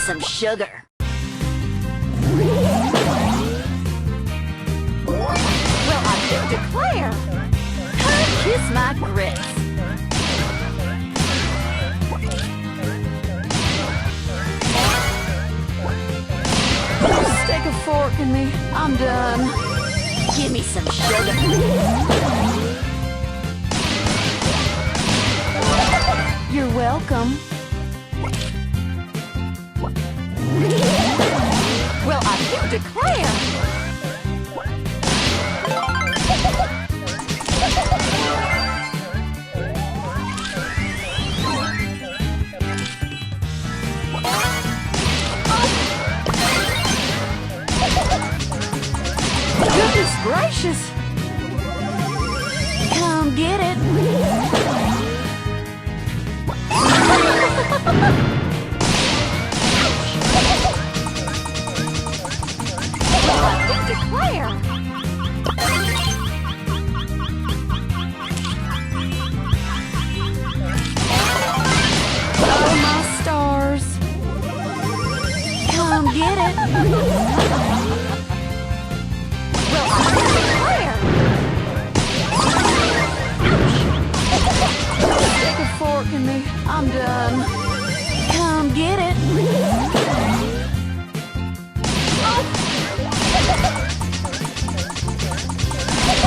some sugar. Well, I do declare. Kiss my grits. Stick a fork in me. I'm done. Give me some sugar. You're welcome. Well, I do declare. Goodness gracious! Come get it! Well, I do declare! Oh, my stars! Come get it! Stick a fork in me. I'm done. Come get it.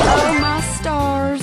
Oh, my stars.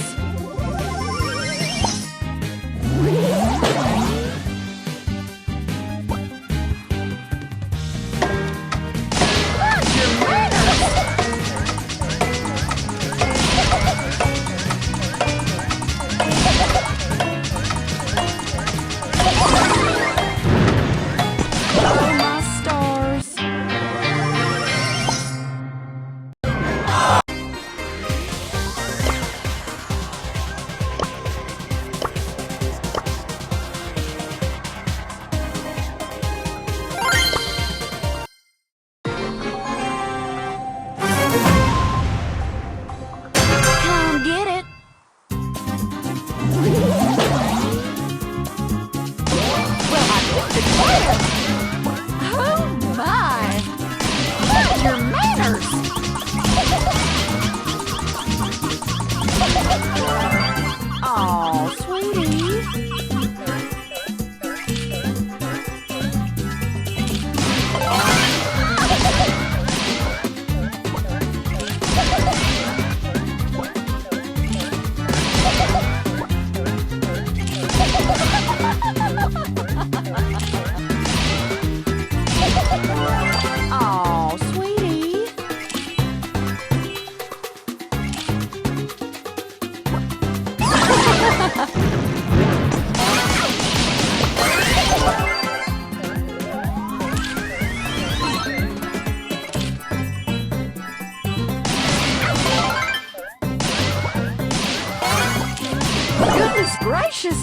Goodness gracious!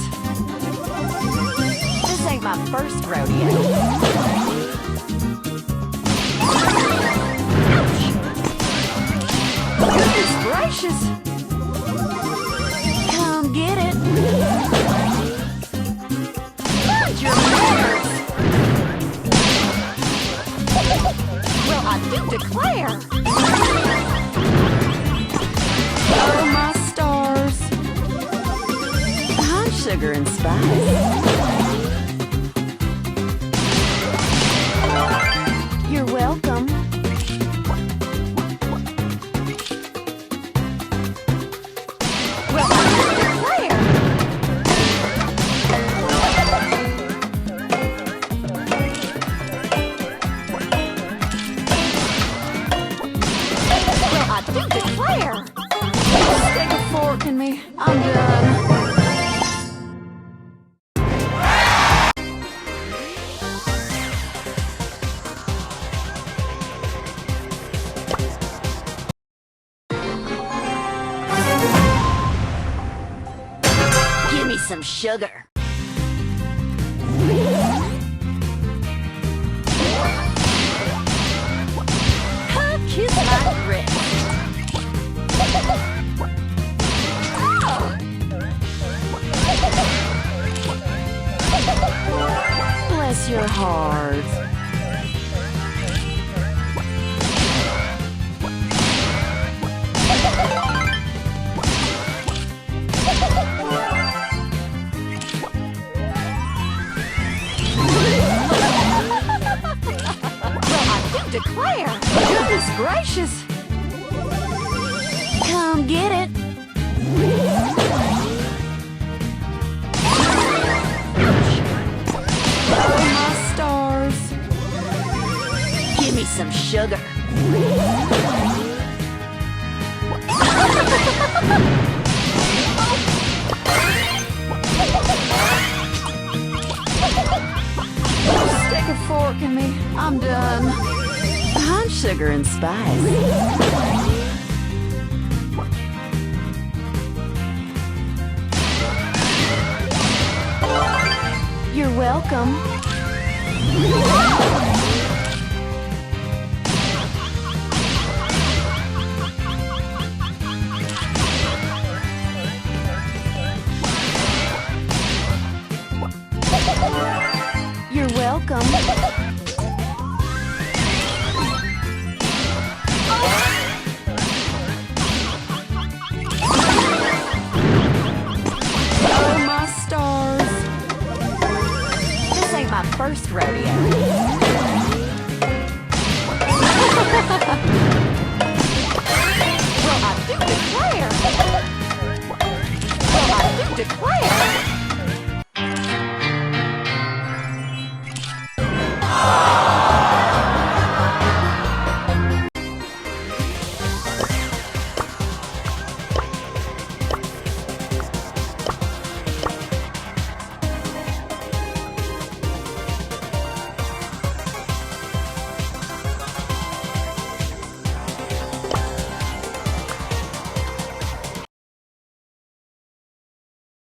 This ain't my first rodeo. Goodness gracious! Come get it! Mind your manners! Well, I do declare! Oh, my stars! I'm sugar and spice. You're welcome. Well, I declare. Well, I do declare. Stick a fork in me. I'm done. Give me some sugar. Kiss my grits. Bless your heart. gracious! Come get it! Oh, my stars! Give me some sugar! Stick a fork in me. I'm done. I'm sugar and spice. You're welcome. You're welcome. Oh, my stars. This ain't my first rodeo. Well, I do declare.